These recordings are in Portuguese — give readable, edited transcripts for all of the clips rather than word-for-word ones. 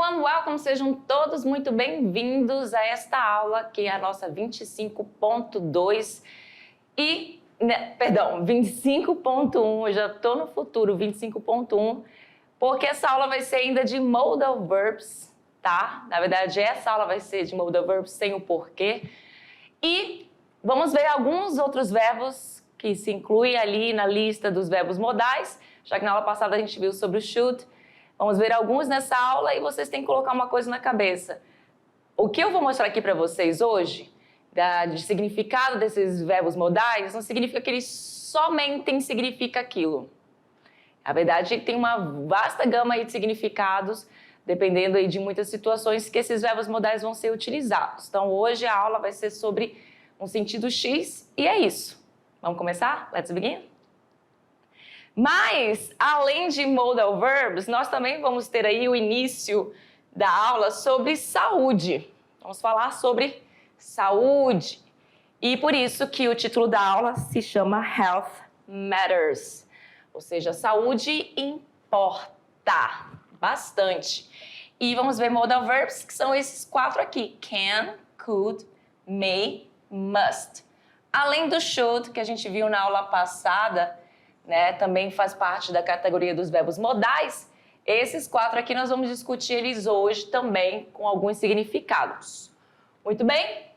everyone, welcome, sejam todos muito bem-vindos a esta aula, que é a nossa 25.2 e, perdão, 25.1, eu já estou no futuro, 25.1, porque essa aula vai ser ainda de modal verbs, tá? Na verdade, essa aula vai ser de modal verbs sem o porquê. E vamos ver alguns outros verbos que se incluem ali na lista dos verbos modais, já que na aula passada a gente viu sobre o should. Vamos ver alguns nessa aula e vocês têm que colocar uma coisa na cabeça. O que eu vou mostrar aqui para vocês hoje, de significado desses verbos modais, não significa que eles somente significam aquilo. Na verdade, tem uma vasta gama aí de significados, dependendo aí de muitas situações que esses verbos modais vão ser utilizados. Então, hoje a aula vai ser sobre um sentido X e é isso. Vamos começar? Let's begin? Mas, além de modal verbs, nós também vamos ter aí o início da aula sobre saúde. Vamos falar sobre saúde. E por isso que o título da aula se chama Health Matters. Ou seja, saúde importa bastante. E vamos ver modal verbs, que são esses 4 aqui. Can, could, may, must. Além do should, que a gente viu na aula passada, né, também faz parte da categoria dos verbos modais. Esses 4 aqui nós vamos discutir eles hoje também com alguns significados. Muito bem?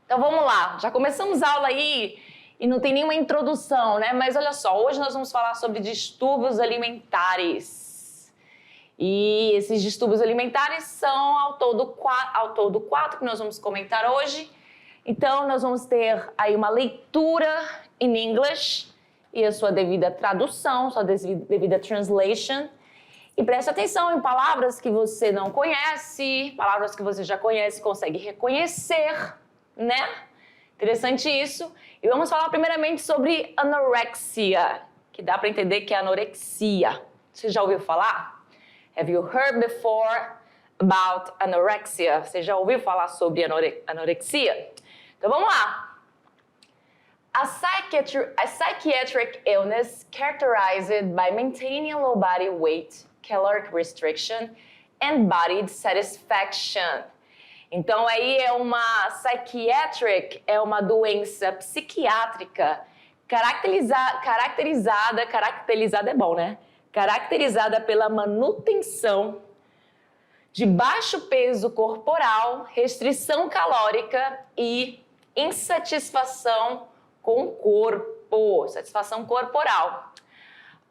Então vamos lá, já começamos a aula aí e não tem nenhuma introdução, né? Mas olha só, hoje nós vamos falar sobre distúrbios alimentares. E esses distúrbios alimentares são ao todo 4 que nós vamos comentar hoje. Então nós vamos ter aí uma leitura in English e a sua devida tradução, sua devida translation. E preste atenção em palavras que você não conhece, palavras que você já conhece, consegue reconhecer, né? Interessante isso. E vamos falar primeiramente sobre anorexia, que dá para entender que é anorexia. Você já ouviu falar? Have you heard before about anorexia? Você já ouviu falar sobre anorexia? Então vamos lá. A psychiatric illness characterized by maintaining a low body weight, caloric restriction, and body satisfaction. Então aí é uma psychiatric, é uma doença psiquiátrica caracterizada é bom, né? Caracterizada pela manutenção de baixo peso corporal, restrição calórica e insatisfação com o corpo, satisfação corporal.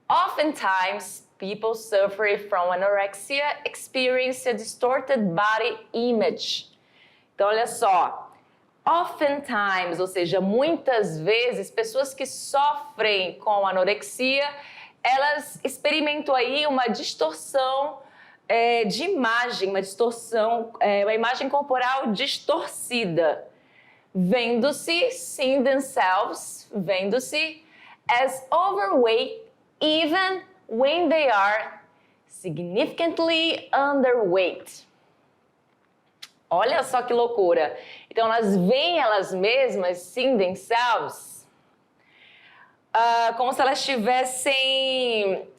Oftentimes, people suffering from anorexia experience a distorted body image. Então, olha só. Oftentimes, ou seja, muitas vezes, pessoas que sofrem com anorexia, elas experimentam aí uma distorção de imagem, uma imagem corporal distorcida. Vendo-se, seeing themselves, vendo-se as overweight even when they are significantly underweight. Olha só que loucura. Então, elas veem elas mesmas, seeing themselves, como se elas estivessem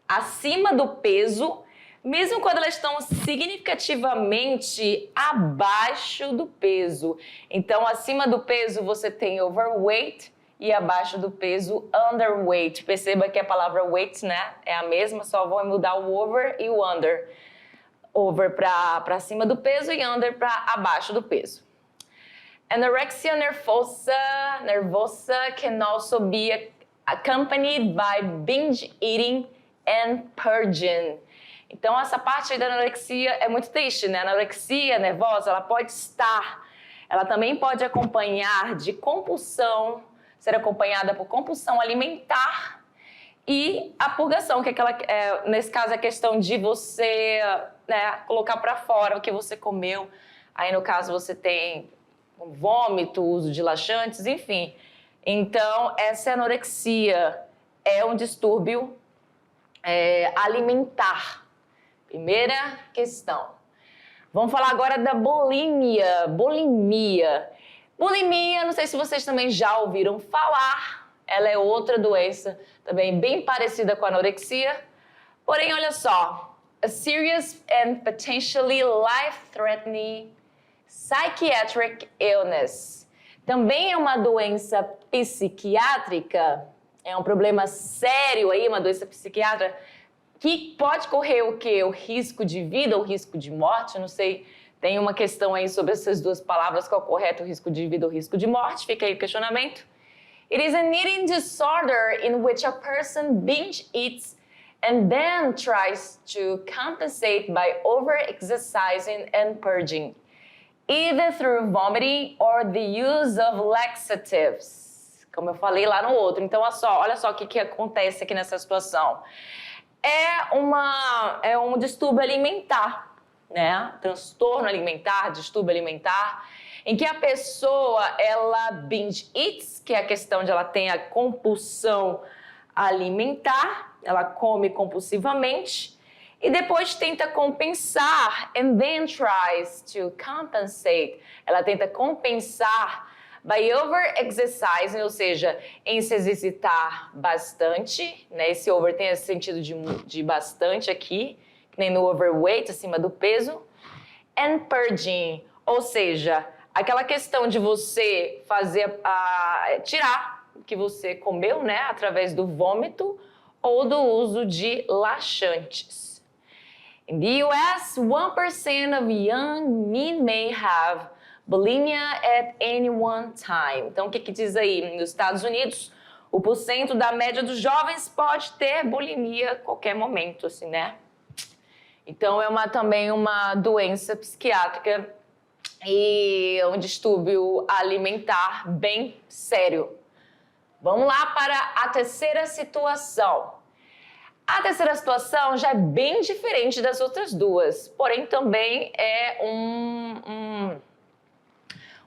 acima do peso, mesmo quando elas estão significativamente abaixo do peso. Então, acima do peso você tem overweight e abaixo do peso underweight. Perceba que a palavra weight, né, é a mesma, só vão mudar o over e o under. Over para cima do peso e under para abaixo do peso. Anorexia nervosa can also be accompanied by binge eating and purging. Então, essa parte da anorexia é muito triste, né? A anorexia nervosa, ela também pode acompanhar de compulsão, ser acompanhada por compulsão alimentar e a purgação, que é nesse caso, a questão de você, né, colocar para fora o que você comeu. Aí, no caso, você tem vômito, uso de laxantes, enfim. Então, essa anorexia é um distúrbio alimentar. Primeira questão. Vamos falar agora da bulimia. Bulimia, não sei se vocês também já ouviram falar. Ela é outra doença também bem parecida com a anorexia. Porém, olha só, a serious and potentially life-threatening psychiatric illness. Também é uma doença psiquiátrica, é um problema sério aí, uma doença psiquiátrica, que pode correr o quê? O risco de vida ou o risco de morte, eu não sei, tem uma questão aí sobre essas duas palavras, qual é o correto, o risco de vida ou o risco de morte, fica aí o questionamento. It is an eating disorder in which a person binge eats and then tries to compensate by over-exercising and purging, either through vomiting or the use of laxatives. Como eu falei lá no outro. Então, olha só o que acontece aqui nessa situação. É um distúrbio alimentar, né? Transtorno alimentar, distúrbio alimentar, em que a pessoa, ela binge eats, que é a questão de ela ter a compulsão alimentar, ela come compulsivamente, e depois tenta compensar, and then tries to compensate, ela tenta compensar by over-exercising, ou seja, em se exercitar bastante, né? Esse over tem esse sentido de bastante aqui, que nem no overweight, acima do peso, and purging, ou seja, aquela questão de você tirar o que você comeu, né, através do vômito ou do uso de laxantes. In the US, 1% of young men may have bulimia at any one time. Então, o que diz aí? Nos Estados Unidos, o porcento da média dos jovens pode ter bulimia a qualquer momento, assim, né? Então, é também uma doença psiquiátrica e um distúrbio alimentar bem sério. Vamos lá para a terceira situação. A terceira situação já é bem diferente das outras duas, porém também é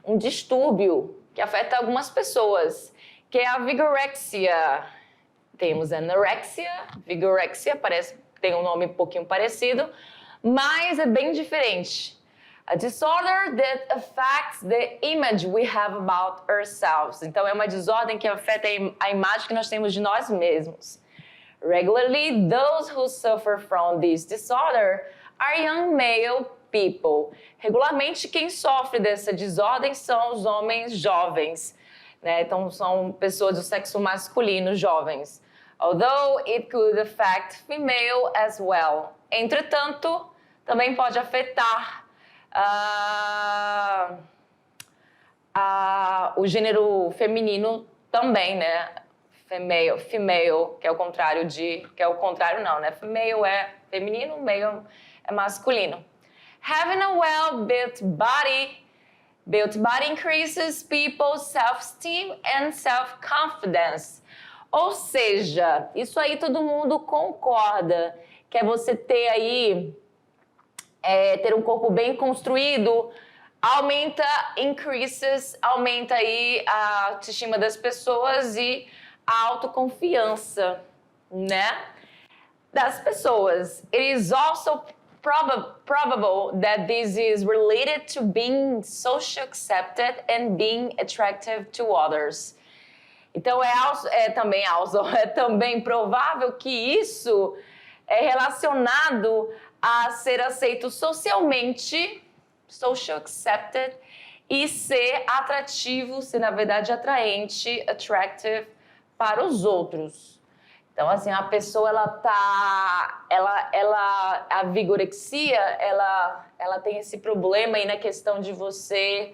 um distúrbio que afeta algumas pessoas, que é a vigorexia. Temos anorexia, vigorexia, tem um nome um pouquinho parecido, mas é bem diferente. A disorder that affects the image we have about ourselves. Então, é uma desordem que afeta a imagem que nós temos de nós mesmos. Regularly, those who suffer from this disorder are young male people. Regularmente, quem sofre dessa desordem são os homens jovens, né? Então, são pessoas do sexo masculino jovens. Although it could affect female as well. Entretanto, também pode afetar o gênero feminino também, né? Female, que é o contrário não, né? Female é feminino, male é masculino. Having a well-built body increases people's self-esteem and self-confidence. Ou seja, isso aí todo mundo concorda, que é você ter aí, ter um corpo bem construído, aumenta aí a autoestima das pessoas e a autoconfiança, né, das pessoas. It is also probable that this is related to being socially accepted and being attractive to others. Então, é também provável que isso é relacionado a ser aceito socialmente, social accepted, e ser atrativo, ser na verdade atraente, attractive para os outros. Então, assim, a pessoa, a vigorexia, ela tem esse problema aí na questão de você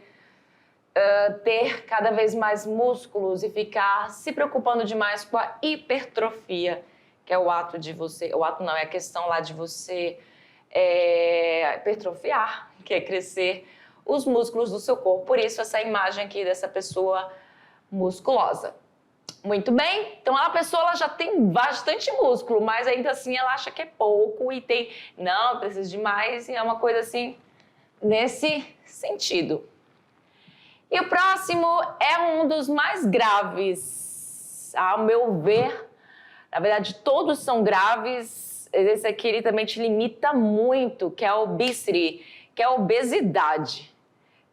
ter cada vez mais músculos e ficar se preocupando demais com a hipertrofia, que é o ato de você, é a questão lá de você hipertrofiar, que é crescer os músculos do seu corpo. Por isso, essa imagem aqui dessa pessoa musculosa. Muito bem, então a pessoa ela já tem bastante músculo, mas ainda assim ela acha que é pouco e não, precisa de mais, e é uma coisa assim, nesse sentido. E o próximo é um dos mais graves, ao meu ver. Na verdade, todos são graves. Esse aqui ele também te limita muito, que é a obesity, que é a obesidade,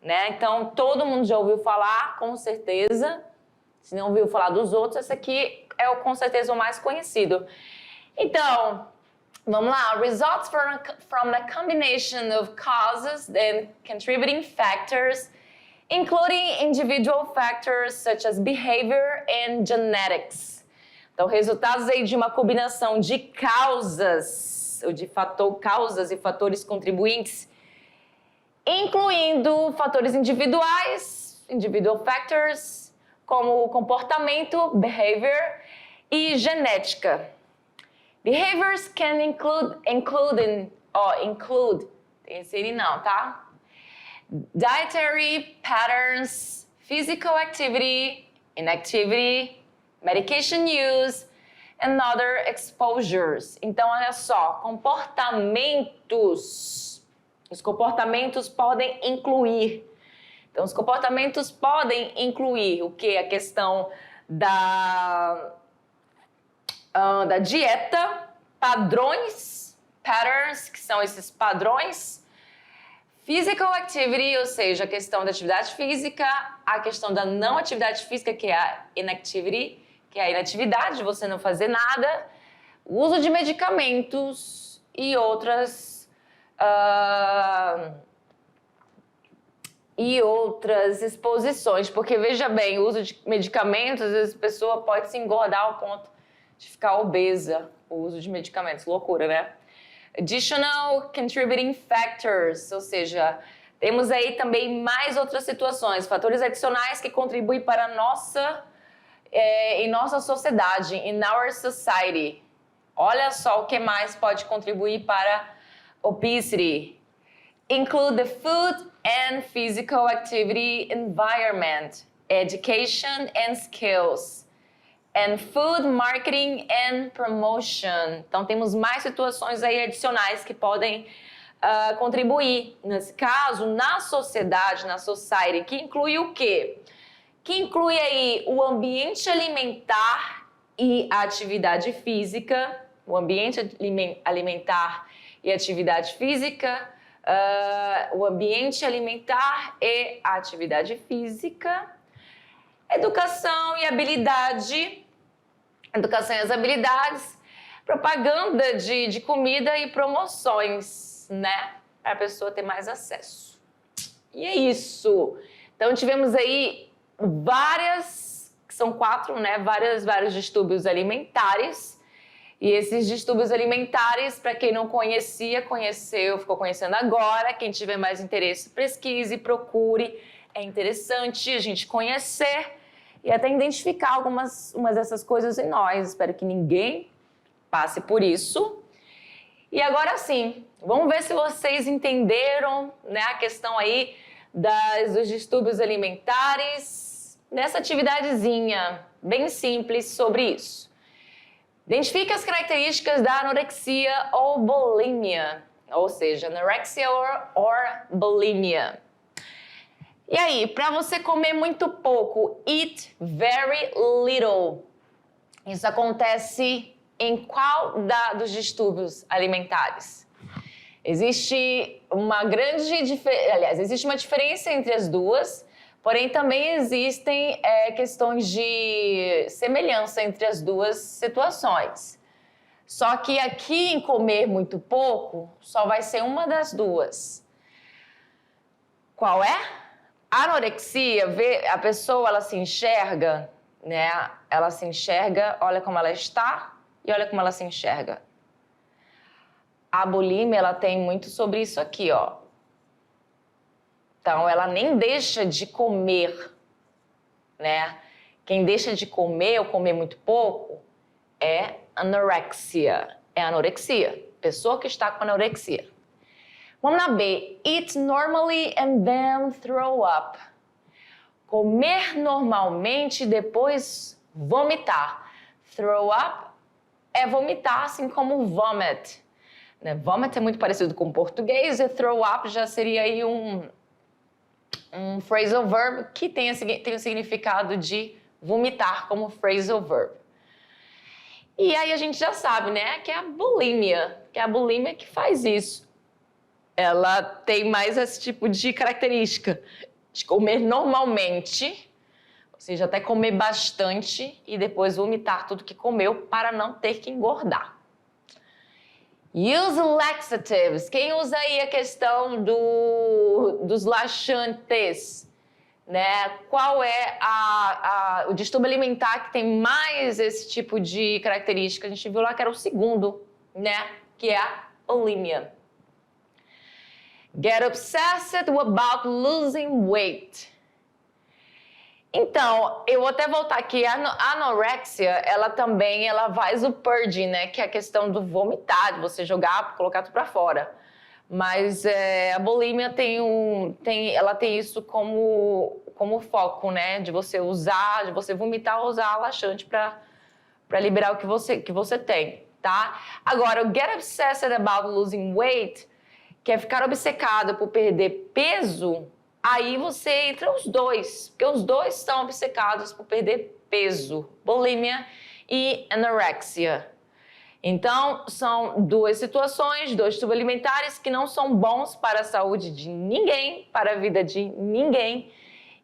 né? Então, todo mundo já ouviu falar, com certeza. Se não ouviu falar dos outros, esse aqui é com certeza o mais conhecido. Então, Vamos lá. Results from the combination of causes and contributing factors, including individual factors such as behavior and genetics. Então, resultados aí de uma combinação de causas, ou de causas e fatores contribuintes, incluindo fatores individuais, individual factors, como o comportamento, behavior, e genética. Behaviors can include, tem esse aí não, tá? Dietary patterns, physical activity, inactivity, medication use, and other exposures. Então, olha só, comportamentos. Os comportamentos podem incluir. Então, os comportamentos podem incluir o que? A questão da dieta, padrões, patterns, que são esses padrões, physical activity, ou seja, a questão da atividade física, a questão da não atividade física, que é a inactivity, que é a inatividade de você não fazer nada, o uso de medicamentos e outras exposições, porque veja bem, o uso de medicamentos, às vezes a pessoa pode se engordar ao ponto de ficar obesa, o uso de medicamentos, loucura, né? Additional contributing factors, ou seja, temos aí também mais outras situações, fatores adicionais que contribuem para a em nossa sociedade, in our society. Olha só o que mais pode contribuir para obesity. Include the food and physical activity environment, education and skills, and food marketing and promotion. Então, temos mais situações aí adicionais que podem contribuir, nesse caso, na sociedade, na society, que inclui o quê? Que inclui aí o ambiente alimentar e a atividade física, o ambiente alimentar e atividade física, o ambiente alimentar e a atividade física, educação e habilidade, educação e as habilidades, propaganda de comida e promoções, né? Para a pessoa ter mais acesso. E é isso. Então, tivemos aí são 4, né? Vários distúrbios alimentares. E esses distúrbios alimentares, para quem não conhecia, conheceu, ficou conhecendo agora. Quem tiver mais interesse, pesquise, procure. É interessante a gente conhecer e até identificar umas dessas coisas em nós. Espero que ninguém passe por isso. E agora sim, vamos ver se vocês entenderam, né, a questão aí dos distúrbios alimentares nessa atividadezinha bem simples sobre isso. Identifique as características da anorexia ou bulimia, ou seja, anorexia or bulimia. E aí, para você comer muito pouco, eat very little. Isso acontece em qual dos distúrbios alimentares? Existe uma diferença entre as duas, porém também existem questões de semelhança entre as duas situações. Só que aqui em comer muito pouco, só vai ser uma das duas. Qual é? A anorexia, a pessoa ela se enxerga, né? Ela se enxerga, olha como ela está e olha como ela se enxerga. A bulimia, ela tem muito sobre isso aqui, ó. Então, ela nem deixa de comer, né? Quem deixa de comer ou comer muito pouco é anorexia. É anorexia. Pessoa que está com anorexia. Vamos na B. Eat normally and then throw up. Comer normalmente e depois vomitar. Throw up é vomitar, assim como vomit. Né? Vomit é muito parecido com o português e throw up já seria aí um phrasal verb que tem o significado de vomitar como phrasal verb. E aí a gente já sabe, né, que é a bulimia que faz isso. Ela tem mais esse tipo de característica de comer normalmente, ou seja, até comer bastante e depois vomitar tudo que comeu para não ter que engordar. Use laxatives. Quem usa aí a questão dos laxantes? Né? Qual é o distúrbio alimentar que tem mais esse tipo de característica? A gente viu lá que era o segundo, né? Que é a bulimia. Get obsessed about losing weight. Então, eu vou até voltar aqui. A anorexia, ela faz o purging, né? Que é a questão do vomitar, de você jogar, colocar tudo pra fora. Mas a bulimia ela tem isso como foco, né? De você vomitar ou usar laxante para liberar o que você tem, tá? Agora, o get obsessed about losing weight, que é ficar obcecado por perder peso, aí você entra os dois, porque os dois estão obcecados por perder peso, bulimia e anorexia. Então, são duas situações, dois distúrbios alimentares que não são bons para a saúde de ninguém, para a vida de ninguém.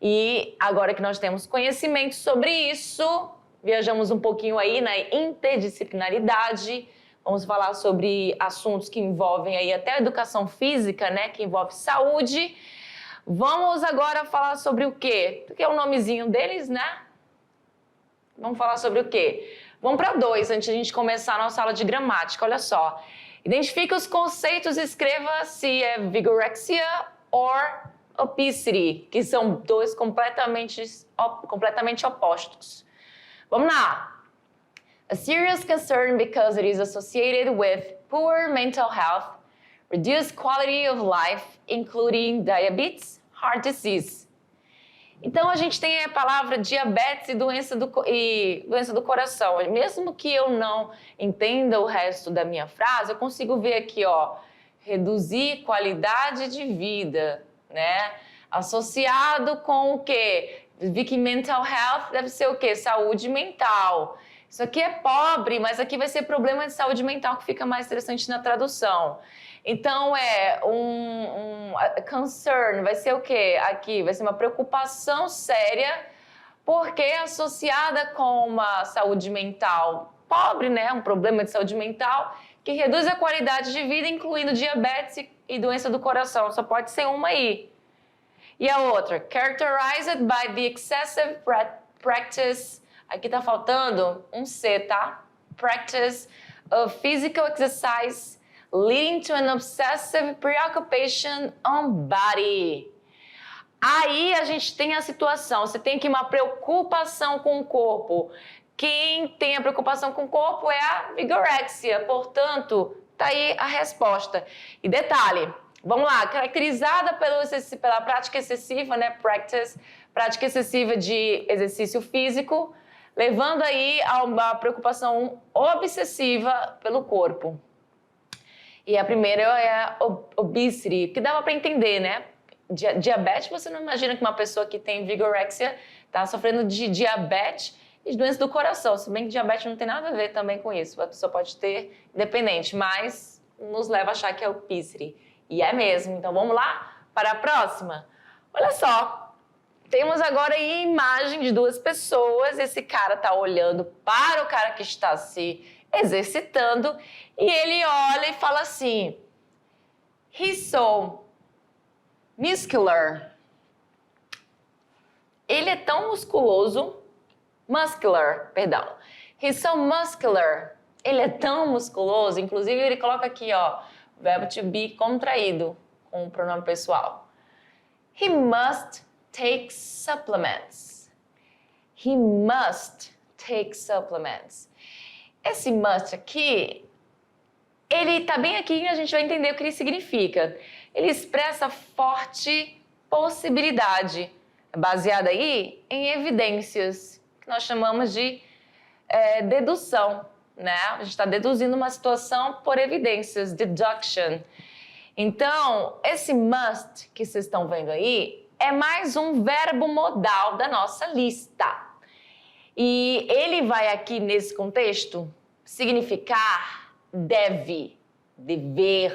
E agora que nós temos conhecimento sobre isso, viajamos um pouquinho aí na interdisciplinaridade, vamos falar sobre assuntos que envolvem aí até a educação física, né, que envolve saúde. Vamos agora falar sobre o quê? Porque é o nomezinho deles, né? Vamos falar sobre o quê? Vamos para 2, antes de a gente começar a nossa aula de gramática. Olha só. Identifique os conceitos e escreva se é vigorexia ou obesity, que são dois completamente opostos. Vamos lá. A serious concern because it is associated with poor mental health, reduced quality of life, including diabetes, heart disease. Então, a gente tem a palavra diabetes e doença do coração. Mesmo que eu não entenda o resto da minha frase, eu consigo ver aqui, ó, reduzir qualidade de vida, né? Associado com o quê? Vi que mental health deve ser o quê? Saúde mental. Isso aqui é pobre, mas aqui vai ser problema de saúde mental que fica mais interessante na tradução. Então, concern, vai ser o quê? Aqui vai ser uma preocupação séria, porque é associada com uma saúde mental pobre, né? Um problema de saúde mental que reduz a qualidade de vida, incluindo diabetes e doença do coração. Só pode ser uma aí. E a outra, characterized by the excessive practice, aqui tá faltando um C, tá? Practice of physical exercise leading to an obsessive preoccupation on body. Aí a gente tem a situação, você tem que uma preocupação com o corpo. Quem tem a preocupação com o corpo é a vigorexia, portanto, tá aí a resposta. E detalhe, vamos lá, caracterizada pela prática excessiva, né, prática excessiva de exercício físico, levando aí a uma preocupação obsessiva pelo corpo. E a primeira é a obesity, que dava para entender, né? Diabetes, você não imagina que uma pessoa que tem vigorexia está sofrendo de diabetes e de doença do coração, se bem que diabetes não tem nada a ver também com isso, a pessoa pode ter independente, mas nos leva a achar que é obesity. E é mesmo. Então vamos lá para a próxima? Olha só, temos agora aí a imagem de duas pessoas, esse cara está olhando para o cara que está se exercitando e ele olha e fala assim, he's so muscular. Ele é tão muscular. He's so muscular. Ele é tão musculoso, inclusive ele coloca aqui, ó, verbo to be contraído com o pronome pessoal. He must take supplements. He must take supplements. Esse must aqui, ele tá bem aqui e a gente vai entender o que ele significa. Ele expressa forte possibilidade, baseada aí em evidências, que nós chamamos de dedução, né? A gente está deduzindo uma situação por evidências, deduction. Então, esse must que vocês estão vendo aí é mais um verbo modal da nossa lista. E ele vai aqui nesse contexto significar deve, dever,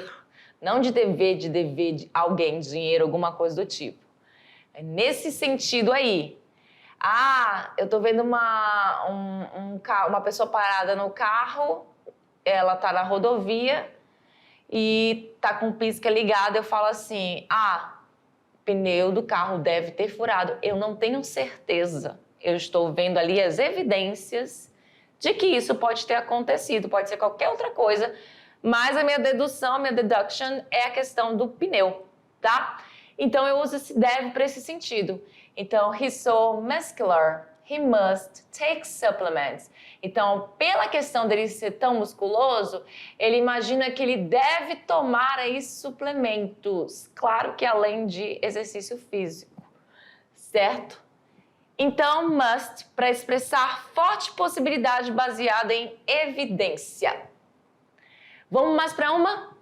não de dever de alguém, dinheiro, alguma coisa do tipo. É nesse sentido aí. Ah, eu tô vendo uma pessoa parada no carro, ela tá na rodovia e tá com o pisca ligado, eu falo assim, pneu do carro deve ter furado. Eu não tenho certeza. Eu estou vendo ali as evidências de que isso pode ter acontecido, pode ser qualquer outra coisa, mas a minha dedução, a minha deduction é a questão do pneu, tá? Então eu uso esse deve para esse sentido. Então, he's so muscular, he must take supplements. Então, pela questão dele ser tão musculoso, ele imagina que ele deve tomar aí suplementos. Claro que além de exercício físico, certo? Então, must, para expressar forte possibilidade baseada em evidência. Vamos mais para uma?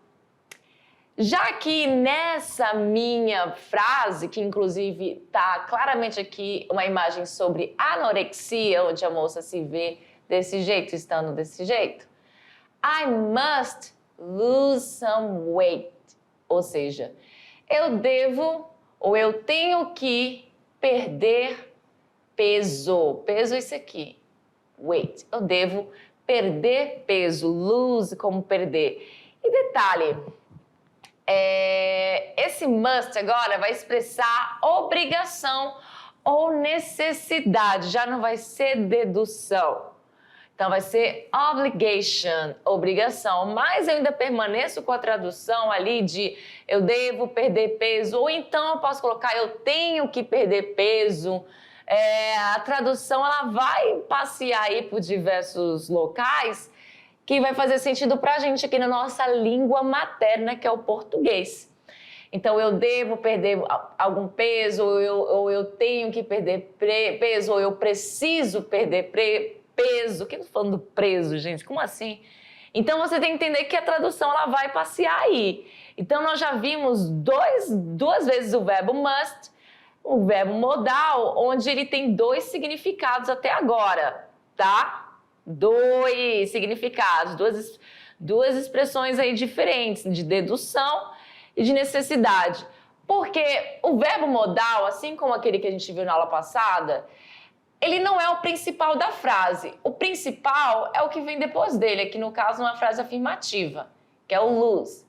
Já que nessa minha frase, que inclusive está claramente aqui uma imagem sobre anorexia, onde a moça se vê desse jeito, estando desse jeito. I must lose some weight. Ou seja, eu devo ou eu tenho que perder peso. Peso é isso aqui. Weight. Eu devo perder peso. Lose como perder. E detalhe, esse must agora vai expressar obrigação ou necessidade. Já não vai ser dedução. Então vai ser obligation, obrigação. Mas eu ainda permaneço com a tradução ali de eu devo perder peso. Ou então eu posso colocar eu tenho que perder peso. A tradução ela vai passear aí por diversos locais que vai fazer sentido para a gente aqui na nossa língua materna, que é o português. Então, eu devo perder algum peso, ou eu tenho que perder peso, ou eu preciso perder peso. O que eu estou falando do preso, gente? Como assim? Então, você tem que entender que a tradução ela vai passear aí. Então, nós já vimos duas vezes o verbo must, o verbo modal, onde ele tem dois significados até agora, tá? Dois significados, duas expressões aí diferentes, de dedução e de necessidade. Porque o verbo modal, assim como aquele que a gente viu na aula passada, ele não é o principal da frase. O principal é o que vem depois dele, aqui no caso uma frase afirmativa, que é o lose.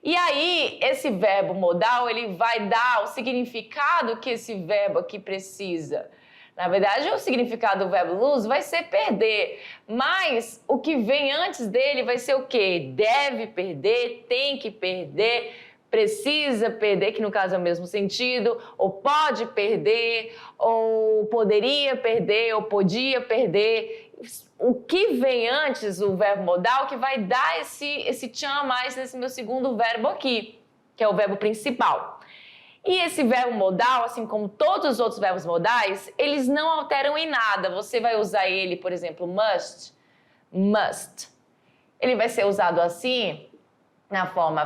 E aí, esse verbo modal, ele vai dar o significado que esse verbo aqui precisa. Na verdade, o significado do verbo lose vai ser perder, mas o que vem antes dele vai ser o quê? Deve perder, tem que perder, precisa perder, que no caso é o mesmo sentido, ou pode perder, ou poderia perder, ou podia perder. O que vem antes, o verbo modal, que vai dar esse tchan a mais nesse meu segundo verbo aqui, que é o verbo principal. E esse verbo modal, assim como todos os outros verbos modais, eles não alteram em nada. Você vai usar ele, por exemplo, must. Ele vai ser usado assim na forma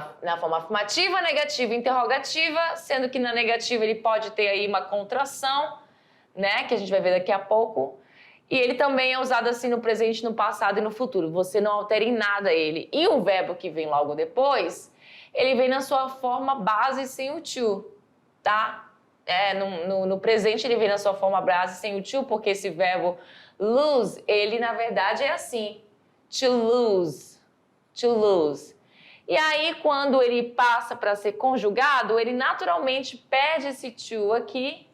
afirmativa, negativa e interrogativa, sendo que na negativa ele pode ter aí uma contração, né, que a gente vai ver daqui a pouco. E ele também é usado assim no presente, no passado e no futuro. Você não altera em nada ele. E o verbo que vem logo depois, ele vem na sua forma base sem o to. Tá? No presente ele vem na sua forma base sem o to, porque esse verbo lose, ele na verdade é assim, to lose. E aí quando ele passa para ser conjugado, ele naturalmente perde esse to aqui,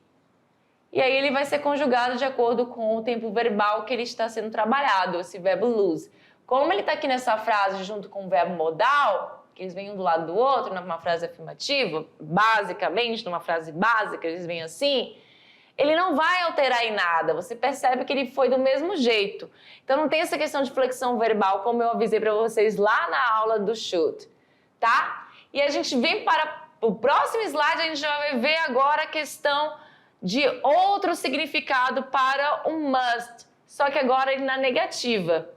e aí ele vai ser conjugado de acordo com o tempo verbal que ele está sendo trabalhado, esse verbo lose. Como ele está aqui nessa frase junto com o verbo modal, que eles vêm um do lado do outro, numa frase afirmativa, basicamente, numa frase básica, eles vêm assim, ele não vai alterar em nada, você percebe que ele foi do mesmo jeito. Então não tem essa questão de flexão verbal, como eu avisei para vocês lá na aula do should, tá? E a gente vem para o próximo slide, a gente já vai ver agora a questão de outro significado para o must, só que agora ele na negativa.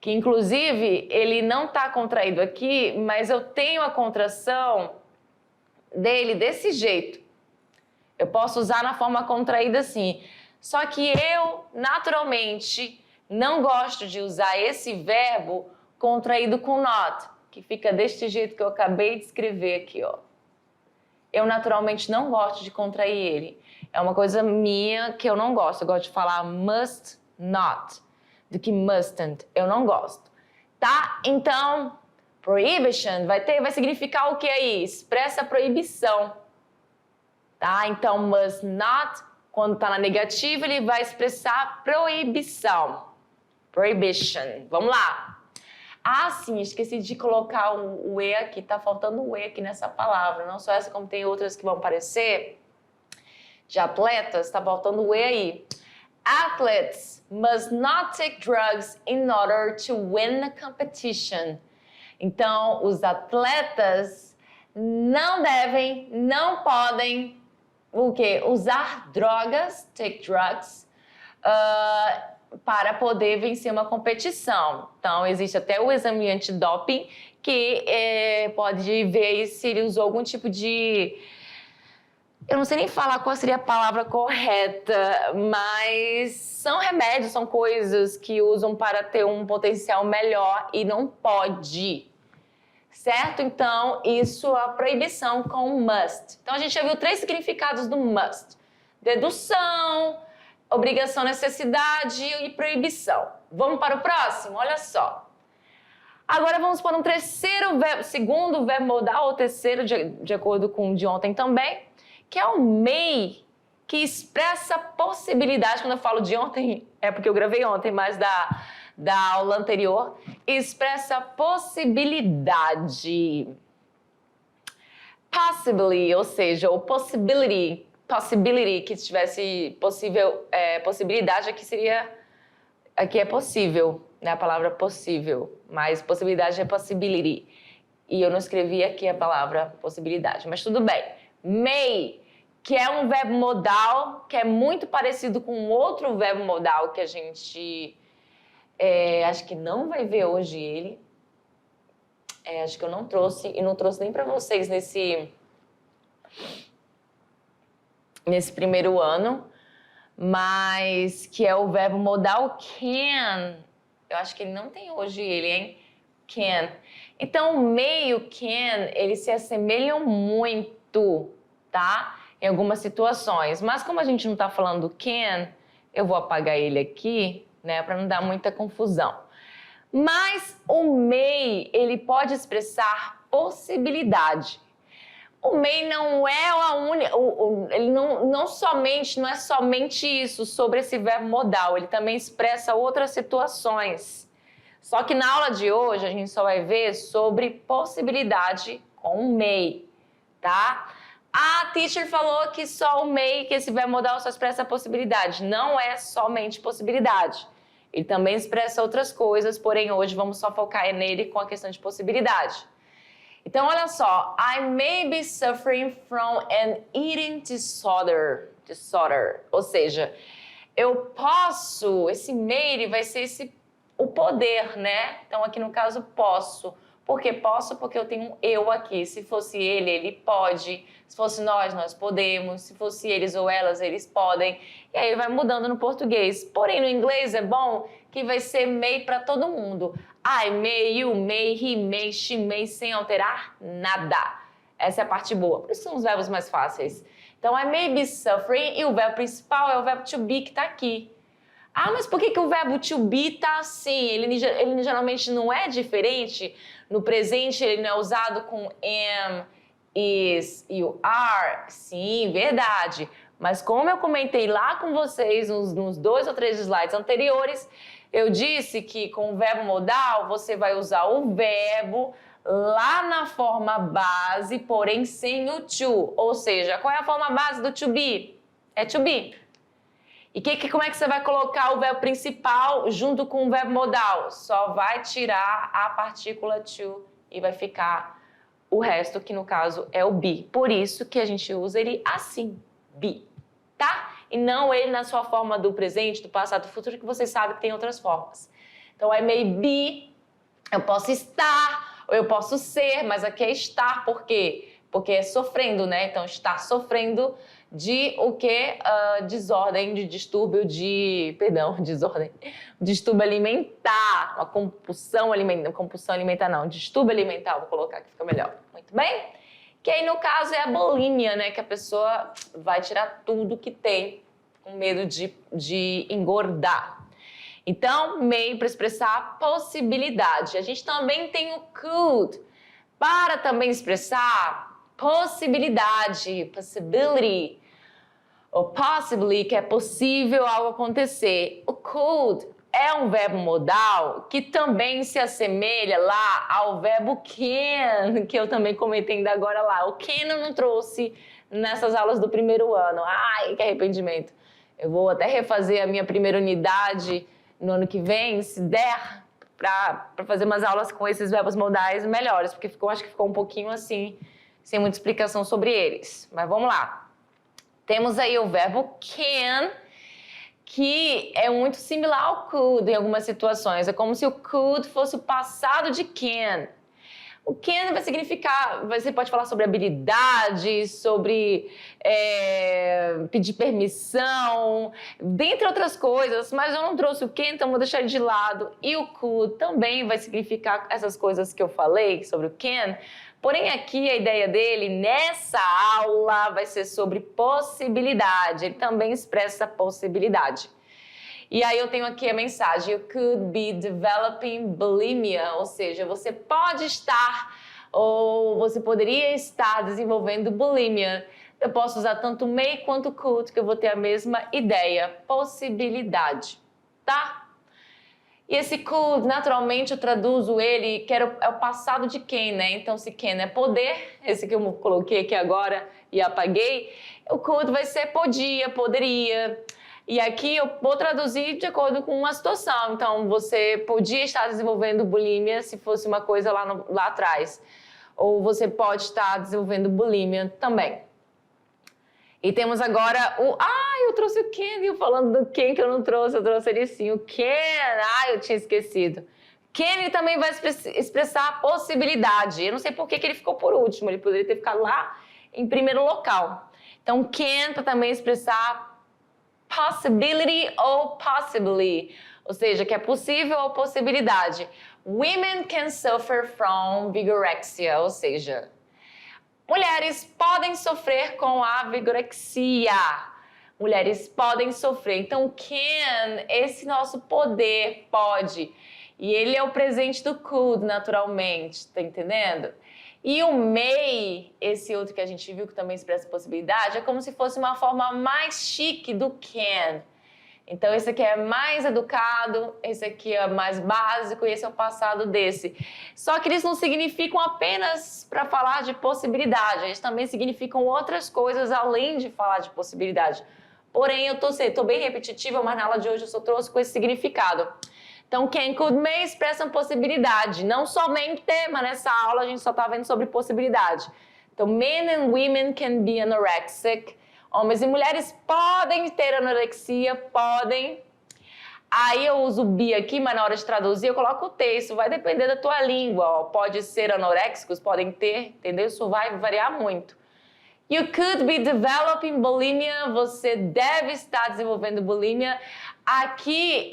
Que inclusive ele não está contraído aqui, mas eu tenho a contração dele desse jeito. Eu posso usar na forma contraída assim. Só que eu, naturalmente, não gosto de usar esse verbo contraído com not, que fica deste jeito que eu acabei de escrever aqui, ó. Eu naturalmente não gosto de contrair ele. É uma coisa minha que eu não gosto. Eu gosto de falar must not do que mustn't. Eu não gosto, tá? Então, Prohibition vai significar o que aí? Expressa proibição. Tá? Então, must not, quando está na negativa, ele vai expressar proibição. Prohibition. Vamos lá. Ah, sim, esqueci de colocar o E aqui. Tá faltando o E aqui nessa palavra. Não só essa, como tem outras que vão aparecer. De atletas, tá faltando o E aí. Athletes must not take drugs in order to win the competition. Então, os atletas não devem, não podem, o quê? Usar drogas, take drugs, para poder vencer uma competição. Então, existe até o exame antidoping que pode ver se ele usou algum tipo de... Eu não sei nem falar qual seria a palavra correta, mas são remédios, são coisas que usam para ter um potencial melhor e não pode. Certo? Então, isso é a proibição com must. Então, a gente já viu 3 significados do must. Dedução, obrigação, necessidade e proibição. Vamos para o próximo? Olha só. Agora vamos para um segundo verbo modal, ou terceiro, de acordo com o de ontem também, que é o may, que expressa possibilidade. Quando eu falo de ontem, é porque eu gravei ontem, mas da aula anterior, expressa possibilidade. Possibly, ou seja, o possibility, que tivesse possibilidade, aqui é possível, né? A palavra possível, mas possibilidade é possibility. E eu não escrevi aqui a palavra possibilidade, mas tudo bem. May, que é um verbo modal, que é muito parecido com outro verbo modal que a gente... acho que não vai ver hoje ele. Acho que eu não trouxe, e não trouxe nem para vocês nesse primeiro ano, mas que é o verbo modal can. Eu acho que ele não tem hoje ele, hein? Can. Então, o may e o can, eles se assemelham muito, tá? Em algumas situações. Mas como a gente não está falando do can, eu vou apagar ele aqui, né, para não dar muita confusão. Mas o may, ele pode expressar possibilidade. O may não é a única, ele não é somente isso sobre esse verbo modal, ele também expressa outras situações. Só que na aula de hoje a gente só vai ver sobre possibilidade com o may, tá? A teacher falou que só o may, que esse verbo modal só expressa possibilidade. Não é somente possibilidade. Ele também expressa outras coisas, porém hoje vamos só focar nele com a questão de possibilidade. Então, olha só. I may be suffering from an eating disorder. Ou seja, eu posso, esse may, ele vai ser o poder, né? Então, aqui no caso, posso. Por que posso? Porque eu tenho um eu aqui. Se fosse ele pode. Se fosse nós podemos. Se fosse eles ou elas, eles podem. E aí vai mudando no português. Porém, no inglês é bom que vai ser may para todo mundo. I may, you may, he may, she may, sem alterar nada. Essa é a parte boa. Por isso são os verbos mais fáceis. Então, I may be suffering e o verbo principal é o verbo to be que está aqui. Ah, mas por que o verbo to be está assim? Ele geralmente não é diferente. No presente, ele não é usado com am, is e o are. Sim, verdade. Mas como eu comentei lá com vocês nos 2 ou 3 slides anteriores, eu disse que com o verbo modal você vai usar o verbo lá na forma base, porém sem o to. Ou seja, qual é a forma base do to be? É to be. E como é que você vai colocar o verbo principal junto com o verbo modal? Só vai tirar a partícula to e vai ficar o resto, que no caso é o be. Por isso que a gente usa ele assim, be, tá? E não ele na sua forma do presente, do passado, do futuro, que vocês sabem que tem outras formas. Então, I may be, eu posso estar, ou eu posso ser, mas aqui é estar, por quê? Porque é sofrendo, né? Então, estar sofrendo de o quê? Desordem, de distúrbio, distúrbio alimentar, uma compulsão alimentar não, distúrbio alimentar, vou colocar que fica melhor. Muito bem? Que aí no caso é a bulímia, né? Que a pessoa vai tirar tudo que tem com medo de engordar. Então, may para expressar possibilidade. A gente também tem o could para também expressar possibilidade, possibility, ou possibly, que é possível algo acontecer. O could é um verbo modal que também se assemelha lá ao verbo can, que eu também comentei ainda agora lá. O can eu não trouxe nessas aulas do primeiro ano. Ai, que arrependimento. Eu vou até refazer a minha primeira unidade no ano que vem, se der, para fazer umas aulas com esses verbos modais melhores, porque acho que ficou um pouquinho assim, sem muita explicação sobre eles. Mas vamos lá. Temos aí o verbo can, que é muito similar ao could em algumas situações. É como se o could fosse o passado de can. O can vai significar, você pode falar sobre habilidade, sobre pedir permissão, dentre outras coisas, mas eu não trouxe o can, então vou deixar ele de lado. E o could também vai significar essas coisas que eu falei sobre o can, porém aqui a ideia dele nessa aula vai ser sobre possibilidade, ele também expressa possibilidade. E aí eu tenho aqui a mensagem, you could be developing bulimia, ou seja, você pode estar ou você poderia estar desenvolvendo bulimia. Eu posso usar tanto may quanto could, que eu vou ter a mesma ideia, possibilidade, tá? E esse could, naturalmente, eu traduzo ele, que é o passado de can, né? Então, se can é poder, esse que eu coloquei aqui agora e apaguei, o could vai ser podia, poderia. E aqui eu vou traduzir de acordo com uma situação. Então, você podia estar desenvolvendo bulimia se fosse uma coisa lá atrás. Ou você pode estar desenvolvendo bulimia também. E temos agora eu trouxe o can, eu falando do can que eu não trouxe, eu trouxe ele sim, o can, eu tinha esquecido. Can ele também vai expressar a possibilidade. Eu não sei por que ele ficou por último, ele poderia ter ficado lá em primeiro local. Então, can para também expressar possibility ou possibly, ou seja, que é possível ou possibilidade. Women can suffer from vigorexia, ou seja, mulheres podem sofrer com a vigorexia. Mulheres podem sofrer. Então, can, esse nosso poder, pode. E ele é o presente do could, naturalmente, tá entendendo? E o may, esse outro que a gente viu que também expressa possibilidade, é como se fosse uma forma mais chique do can. Então, esse aqui é mais educado, esse aqui é mais básico e esse é o passado desse. Só que eles não significam apenas para falar de possibilidade, eles também significam outras coisas além de falar de possibilidade. Porém, eu tô bem repetitiva, mas na aula de hoje eu só trouxe com esse significado. Então, can, could, may expressam possibilidade, não somente, mas nessa aula a gente só está vendo sobre possibilidade. Então, men and women can be anorexic. Homens e mulheres podem ter anorexia, podem. Aí eu uso be aqui, mas na hora de traduzir eu coloco o texto, vai depender da tua língua. Ó. Pode ser anoréxicos, podem ter, entendeu? Isso vai variar muito. You could be developing bulimia, você deve estar desenvolvendo bulimia. Aqui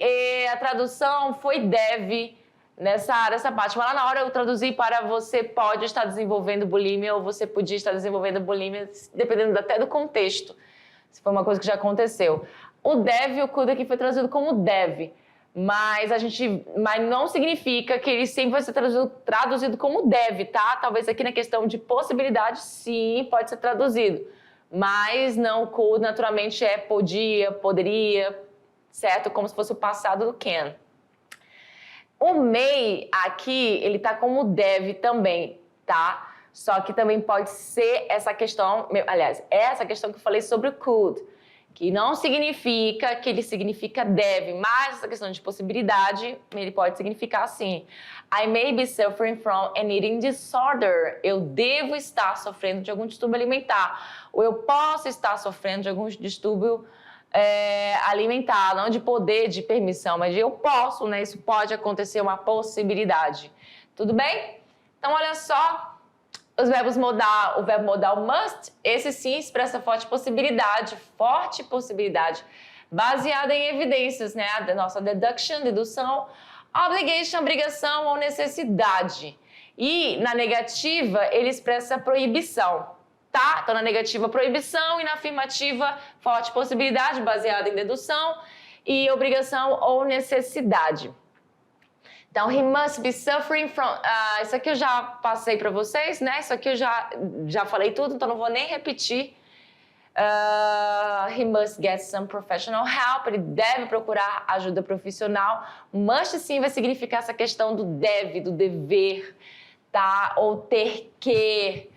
a tradução foi deve nessa parte, mas lá na hora eu traduzi para você pode estar desenvolvendo bulimia ou você podia estar desenvolvendo bulimia, dependendo até do contexto, se foi uma coisa que já aconteceu. O deve, o could aqui foi traduzido como deve, mas não significa que ele sempre vai ser traduzido como deve, tá? Talvez aqui na questão de possibilidade, sim, pode ser traduzido, mas não, o could naturalmente é podia, poderia, certo? Como se fosse o passado do can. O may aqui, ele tá como deve também, tá? Só que também pode ser essa questão, essa questão que eu falei sobre o could, que não significa que ele significa deve, mas essa questão de possibilidade, ele pode significar assim. I may be suffering from an eating disorder. Eu devo estar sofrendo de algum distúrbio alimentar. Ou eu posso estar sofrendo de algum distúrbio alimentar, não de poder, de permissão, mas de eu posso, né? Isso pode acontecer, uma possibilidade. Tudo bem? Então, olha só, os verbos modal, o verbo modal must, esse sim expressa forte possibilidade, baseada em evidências, né? Da nossa deduction, dedução, obligation, obrigação ou necessidade. E na negativa, ele expressa proibição. Tá? Então, na negativa, proibição e na afirmativa, forte possibilidade, baseada em dedução. e obrigação ou necessidade. Então, he must be suffering from... isso aqui eu já passei para vocês, né? Isso aqui eu já falei tudo, então não vou nem repetir. He must get some professional help. Ele deve procurar ajuda profissional. Must, sim, vai significar essa questão do deve, do dever, tá? Ou ter que...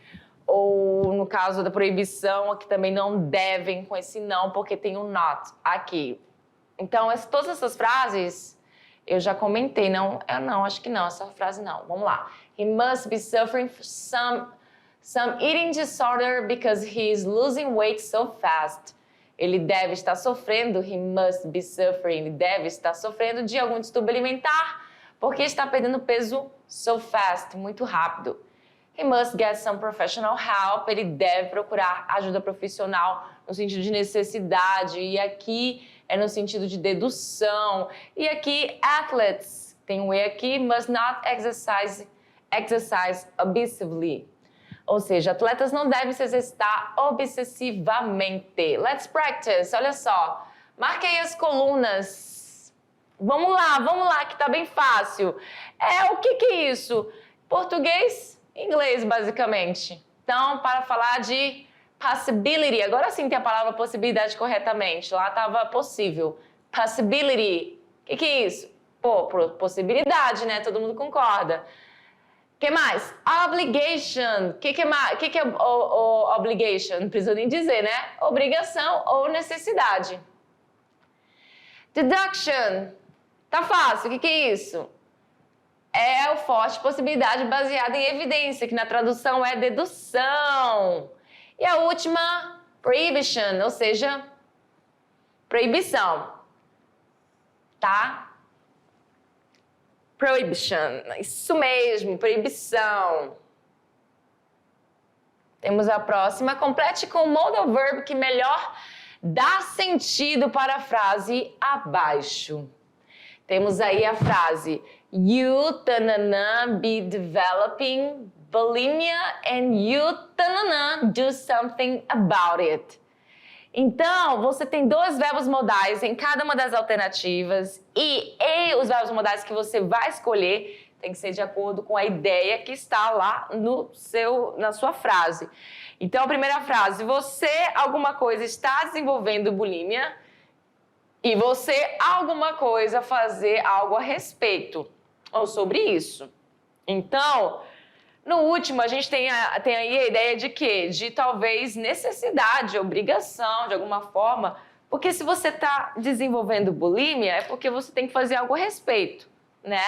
Ou, no caso da proibição, aqui também não devem com esse não, porque tem um not aqui. Então, todas essas frases... Eu já comentei, não, acho que não, essa frase não. Vamos lá. He must be suffering some eating disorder because he is losing weight so fast. Ele deve estar sofrendo, he must be suffering, ele deve estar sofrendo de algum distúrbio alimentar porque está perdendo peso so fast, muito rápido. He must get some professional help, ele deve procurar ajuda profissional no sentido de necessidade, e aqui é no sentido de dedução. E aqui, athletes, tem um E aqui, must not exercise obsessively. Ou seja, atletas não devem se exercitar obsessivamente. Let's practice, olha só. Marquei as colunas. Vamos lá, que tá bem fácil. O que é isso? Português, inglês, basicamente. Então, para falar de possibility, agora sim tem a palavra possibilidade corretamente. Lá estava possível. Possibility. O que é isso? Possibilidade, né? Todo mundo concorda. O que mais? Obligation. O que é obligation? Não preciso nem dizer, né? Obrigação ou necessidade. Deduction. Tá fácil. O que é isso? É o forte possibilidade baseada em evidência, que na tradução é dedução. E a última, prohibition, ou seja, proibição, tá? Prohibition, isso mesmo, proibição. Temos a próxima, complete com o modal verb que melhor dá sentido para a frase abaixo. Temos aí a frase, you, tanana, be developing bulimia and you, tanana, do something about it. Então, você tem dois verbos modais em cada uma das alternativas e os verbos modais que você vai escolher tem que ser de acordo com a ideia que está lá na sua frase. Então, a primeira frase, você, alguma coisa, está desenvolvendo bulimia e você, alguma coisa, fazer algo a respeito ou sobre isso. Então... No último, a gente tem aí a ideia de quê? De talvez necessidade, obrigação, de alguma forma. Porque se você está desenvolvendo bulimia, é porque você tem que fazer algo a respeito, né?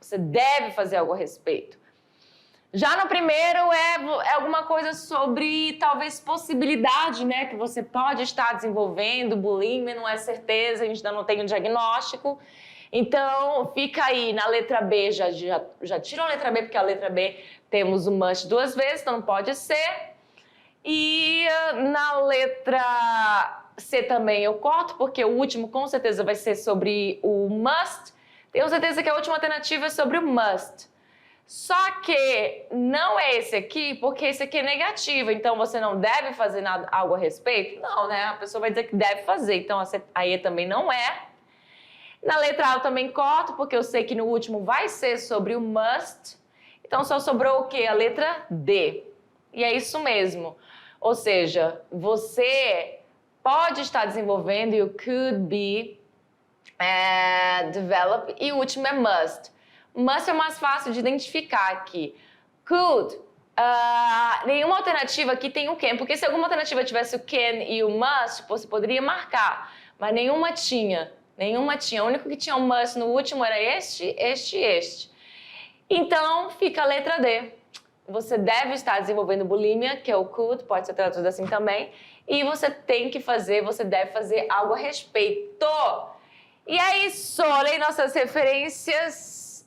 Você deve fazer algo a respeito. Já no primeiro, é alguma coisa sobre, talvez, possibilidade, né? Que você pode estar desenvolvendo bulimia, não é certeza, a gente ainda não tem um diagnóstico. Então, fica aí na letra B, já tira a letra B, porque a letra B temos o must duas vezes, então não pode ser. E na letra C também eu corto, porque o último com certeza vai ser sobre o must. Tenho certeza que a última alternativa é sobre o must. Só que não é esse aqui, porque esse aqui é negativo, então você não deve fazer algo a respeito? Não, né? A pessoa vai dizer que deve fazer, então aí também não é. Na letra A eu também corto, porque eu sei que no último vai ser sobre o must. Então, só sobrou o quê? A letra D. E é isso mesmo. Ou seja, você pode estar desenvolvendo, you could be develop, e o último é must. Must é mais fácil de identificar aqui. Could, nenhuma alternativa aqui tem o can, porque se alguma alternativa tivesse o can e o must, você poderia marcar, mas nenhuma tinha. O único que tinha o must no último era este. Então, fica a letra D. Você deve estar desenvolvendo bulimia, que é o could, pode ser traduzido assim também. E você deve fazer algo a respeito. E é isso, olha aí nossas referências.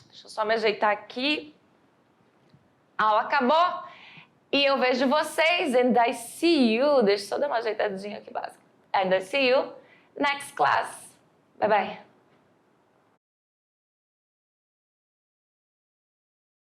Deixa eu só me ajeitar aqui. A aula acabou. E eu vejo vocês, and I see you. Deixa eu só dar uma ajeitadinha aqui básica. And I see you next class. Bye bye.